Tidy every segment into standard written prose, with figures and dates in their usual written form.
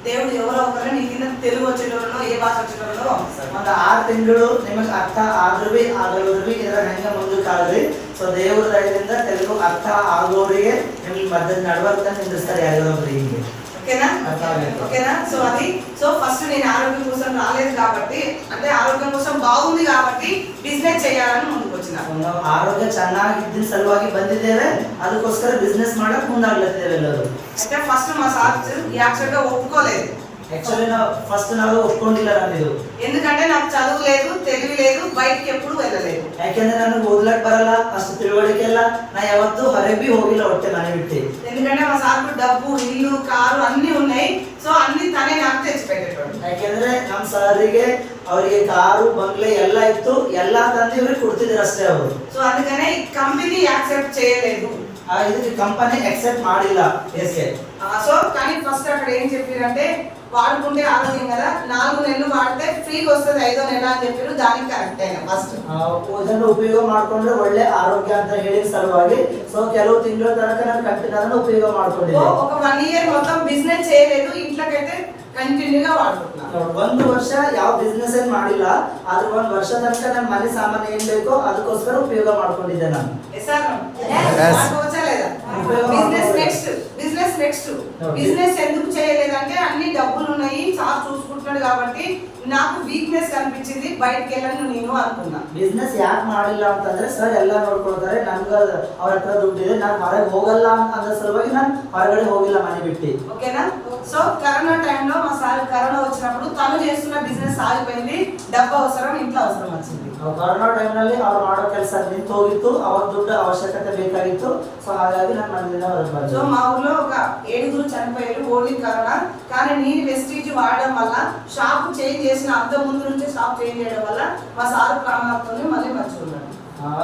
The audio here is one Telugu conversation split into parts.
దేవుడు ఎవರೋ ఒకరు నీ కింద తెలుగు వచ్చేటోళ్ళೋ ఏ ಭಾಷೆ వచ్చేటೋళ్ళೋ పంపిస్తారు. ಒಂದು 6 ತಿಂಗಳು ನಿಮಗೆ ಅರ್ಥ ಆದ್ರೂ ಆಗಲ್ರಿ ಇದರ ಹೆಂಗೆ ಮುಂದಕ್ಕೆ ಆಗಲಿ. ಸೊ ದೇವರ ದಯದಿಂದ తెలుగు ಅರ್ಥ ಆಗೋರಿಗೆ ನಿಮಗೆ ಮಧ್ಯದ ನಡವಳಿಕೆ ನಿಂದಿಸ್ತಾರೆ ಯಾರಿಗೊಬ್ಬರು ಹಿಂಗೆ. ఓకేనా ఓకేనా. సో అది ఫస్ట్ నేను ఆరోగ్యం కోసం రాలేదు కాబట్టి, అంటే ఆరోగ్యం కోసం బాగుంది కాబట్టి బిజినెస్ చేయాలని ముందుకు వచ్చిన. ಆರೋಗ್ಯ ಚೆನ್ನಾಗಿದ್ದ ಸಲುವಾಗಿ ಬಂದಿದ್ದೇವೆ, ಅದಕ್ಕೋಸ್ಕರ ಬಿಸ್ನೆಸ್ ಮಾಡಕ್ ಮುಂದಾಗ್ಲತ್ತಿದ್ದೇವೆ ಎಲ್ಲರೂ. అయితే ఫస్ట్ మా సార్ యాక్చువల్ గా ఒప్పుకోలేదు. యాక్చువల్లీ ఫస్ట్ ನಾವು ಒಪ್ಕೊಂಡಿಲ್ಲ ನಾನು, ఎందుకంటే నాకు చదువు లేదు, తెలివి లేదు, బయటికి ఎప్పుడు వెళ్ళలేదు. ಯಾಕೆಂದ್ರೆ ನನಗೆ ಓದ್ಲಕ್ ಬರಲ್ಲ, ಅಷ್ಟು ತಿಳುವಳಿಕೆ ಇಲ್ಲ, ನಾ ಯಾವತ್ತೂ ಹೊರಗೆ ಹೋಗಿಲ್ಲ ಹೊಟ್ಟೆ ಮನೆ ಬಿಟ್ಟು. ఎందుకంటే మా సార్కు డబ్బు, ఇల్లు, కారు అన్ని ఉన్నాయి. సో అన్ని తనే నాకు తెచ్చిపెట్టేటోడు. ಯಾಕೆಂದ್ರೆ ನಮ್ಮ ಸಾರಿಗೆ ಅವರಿಗೆ ಕಾರು ಬಂಗ್ಲೆ ಎಲ್ಲ ಇತ್ತು, ಎಲ್ಲಾ ತಂದು ಇವ್ರಿಗೆ ಕೊಡ್ತಿದ್ರು ಅಷ್ಟೇ ಅವರು. సో అందుకనే ఈ కంపెనీ యాక్సెప్ట్ చేయలేదు, ಇದಕ್ಕೆ ಕಂಪನಿ ಅಕ್ಸೆಪ್ಟ್ ಮಾಡಿಲ್ಲ. సో కానీ ఫస్ట్ అక్కడ ఏం చెప్పారంటే వాడుకుంటే ఆరోగ్యం కదా, 4 నెలలు వాడితే ఫ్రీగా వస్తుంది 5వ నెల అని చెప్పారు. దానికి కరెక్ట్ అయినా ఫస్ట్ ಇದನ್ನು ಉಪಯೋಗ ಮಾಡ್ಕೊಂಡ್ರೆ ಒಳ್ಳೆ ಆರೋಗ್ಯ ಅಂತ ಹೇಳಿದ ಸಲುವಾಗಿ ಸೊ ಕೆಲವು ತಿಂಗಳ ತನಕ ನಾನು ಕಂಟಿನ್ಯೂ ಉಪಯೋಗ ಮಾಡ್ಕೊಂಡಿದ್ದೆ. ఒక 1 ఇయర్ మొత్తం బిజినెస్ చేయలేదు, ఇంట్లోకైతే కంటిన్యూగా వాడుకుంటున్నాను. 1 ವರ್ಷ ಯಾವ ಬಿಸ್ನೆಸ್ ಏನ್ ಮಾಡಿಲ್ಲ, ಆದ್ರೆ 1 ವರ್ಷ ತನಕ ನನ್ನ ಮನೆ ಸಾಮಾನು ಏನ್ ಬೇಕೋ ಅದಕ್ಕೋಸ್ಕರ ಉಪಯೋಗ ಮಾಡ್ಕೊಂಡಿದ್ದೆ ನಾನು. బిజినెస్ ఎందుకు చేయలేదంటే అన్ని డబ్బులు ఉన్నాయి, సార్ చూసుకుంటున్నాడు కాబట్టి నాకు వీక్నెస్ కనిపించింది, బయటకు వెళ్ళను నేను అనుకున్నా. ಬಿಸ್ನೆಸ್ ಯಾಕೆ ಮಾಡಿಲ್ಲ ಅಂತಂದ್ರೆ ಸರ್ ಎಲ್ಲ ನೋಡ್ಕೊಳ್ತಾರೆ, ನನ್ಗ ಅವ್ರ ಹತ್ರ ದುಡ್ಡಿದೆ, ನಾನು ಹೊರಗೆ ಹೋಗಲ್ಲ ಅನ್ನೋ ಸಲುವಾಗಿ ನಾನು ಹೊರಗಡೆ ಹೋಗಿಲ್ಲ ಮನೆ ಬಿಟ್ಟು. ఓకేనా. సో కరోనా టైంలో మా సార్ కరోనా వచ్చినప్పుడు తను చేస్తున్న బిజినెస్ ఆగిపోయింది, డబ్బు అవసరం, ఇంట్లో అవసరం వచ్చింది. ಕರೋನಾ ಟೈಮ್ನಲ್ಲಿ ಅವ್ರು ಮಾಡೋ ಕೆಲಸ ನಿಂತು ಹೋಗಿತ್ತು, ಅವ್ರ ದುಡ್ಡು ಅವಶ್ಯಕತೆ ಬೇಕಾಗಿತ್ತು. ಸೊ ಹಾಗಾಗಿ ನಾನು ಮನೆಯಿಂದ ಹೊರಗೆ ಬಂದೆ. సో మా ఊర్లో ఒక 7 చనిపోయారు ఓన్లీ కరోనా. కానీ నేను వెస్టీజ్ వాడడం వల్ల, షాప్ చేంజ్ చేసిన అంత ముందు నుంచి షాప్ చేంజ్ చేయడం వల్ల మా సార్ ప్రాణాలతోనే మళ్ళీ మంచిగున్నాడు.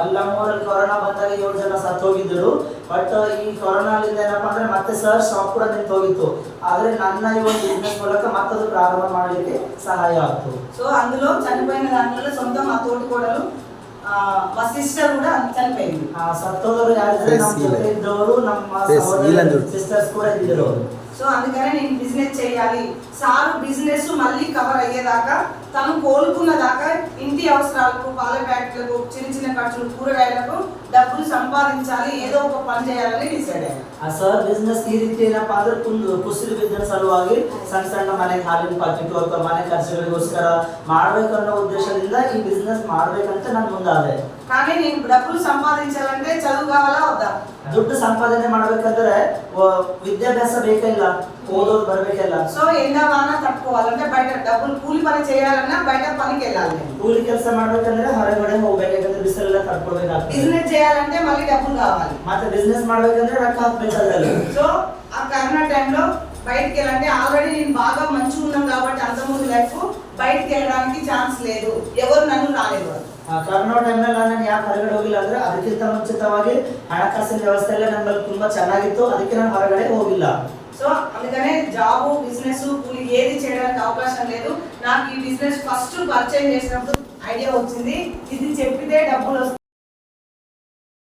ಅಲ್ಲ ನಮ್ಮೂರಲ್ಲಿ ಕೊರೋನಾ ಬಂದಾಗ 7 ಜನ ಸತ್ತು ಹೋಗಿದ್ರು. ಬಟ್ ಈ ಕೊರೋನಾಲಿಂದ ಏನಪ್ಪಾ ಅಂದ್ರೆ ಮತ್ತೆ ಸರ್ ಶಾಪ್ ಕೂಡ ನಿಂತು ಹೋಗಿತ್ತು. ಆದ್ರೆ ನನ್ನ ಈ ಒಂದು ಬಿಸ್ನೆಸ್ ಮೂಲಕ ಮತ್ತದು ಪ್ರಾರಂಭ ಮಾಡಲಿಕ್ಕೆ ಸಹಾಯ ಆಯ್ತು. సో అందులో చనిపోయిన దాంట్లో సొంత మా తోటి కోడలు, మా సిస్టర్ కూడా చనిపోయింది. సత్తోదరు యారిದ್ರೆ ನಮ್ಮ ಜೊತೆ ಇದ್ದವರು, ನಮ್ಮ ಸಿಸ್ಟರ್ಸ್ ಕೂಡ ಇದ್ದರು. సో అందుకనే నేను బిజినెస్ చేయాలి, సారు బిజినెస్ మళ్ళీ కవర్ అయ్యేదాకా, తను కోలుకున్న దాకా ఇంటి అవసరాలకు, పాల ప్యాకెట్లకు, చిన్న చిన్న ఖర్చులు, కూరగాయలకు డబ్బులు సంపాదించాలి, ఏదో ఒక పని చేయాలని డిసైడ్ అయ్యాను. ಸರ್ ಬಿಸ್ನೆಸ್ ಈ ರೀತಿ ಏನಪ್ಪಾ ಅಂದ್ರೆ ಕುಸಿದು ಬಿದ್ದ ಸಲುವಾಗಿ ಸಣ್ಣ ಸಣ್ಣ ಮನೆ ಹಾಲಿನ ಪಾಕೆಟ್ ಅಥವಾ ಮನೆ ಖರ್ಚುಗಳಿಗೋಸ್ಕರ ಮಾಡ್ಬೇಕನ್ನೋ ಉದ್ದೇಶದಿಂದ ಈ ಬಿಸ್ನೆಸ್ ಮಾಡ್ಬೇಕಂತ ನಾನು ಮುಂದಾದೆ. కానీ నేను డబ్బులు సంపాదించాలంటే చదువు కావాలా వద్దా? ದುಡ್ಡು ಸಂಪಾದನೆ ಮಾಡ್ಬೇಕಂದ್ರೆ ವಿದ್ಯಾಭ್ಯಾಸ ಬೇಕಿಲ್ಲ, ಓದೋದು ಬರ್ಬೇಕಲ್ಲ. సో ఎండా వాన తట్టుకోవాలంటే బయట డబ్బులు కూలి పని చేయాలన్నా బయట పనికి వెళ్ళాలి. ಕೂಲಿ ಕೆಲಸ ಮಾಡ್ಬೇಕಂದ್ರೆ ಹೊರಗಡೆ ಹೋಗ್ಬೇಕು, ಯಾಕಂದ್ರೆ ಬಿಸಿಲೆಲ್ಲ ತಡ್ಕೊಳ್ಬೇಕಾಗ್ತದೆ. బిజినెస్ చేయాలంటే మళ్ళీ డబ్బులు కావాలి, ಮತ್ತೆ ಬಿಸ್ನೆಸ್ ಮಾಡ್ಬೇಕಂದ್ರೆ ರೊಕ್ಕ ಹಾಕ್ಬೇಕಾಗಲ್ಲ. సో ఆ కరోనా టైంలో బయటికి వెళ్ళాలంటే ఆల్రెడీ నేను బాగా మంచిగా ఉన్నాను కాబట్టి అంత ముందు లైఫ్ బయటికి వెళ్ళడానికి ఛాన్స్ లేదు, ఎవరు నన్ను రాలేదు. ಕರೋನಾ ಟೈಮ್ನಲ್ಲಿ ನಾನು ಯಾಕೆ ಹೊರಗಡೆ ಹೋಗಿಲ್ಲ ಅಂದ್ರೆ ಅದಕ್ಕಿಂತ ಮುಂಚಿತವಾಗಿ ಹಣಕಾಸಿನ ವ್ಯವಸ್ಥೆ ಎಲ್ಲ ನಮ್ಮಲ್ಲಿ ತುಂಬಾ ಚೆನ್ನಾಗಿತ್ತು, ಅದಕ್ಕೆ ನಾನು ಹೊರಗಡೆ ಹೋಗಿಲ್ಲ. సో అందుకనే జాబ్, బిజినెస్, కూలి ఏది చేయడానికి అవకాశం లేదు. నాకు ఈ బిజినెస్ ఫస్ట్ పరిచయం చేసినప్పుడు ఐడియా వచ్చింది, ఇది చెప్పితే డబ్బులు వస్తాయి.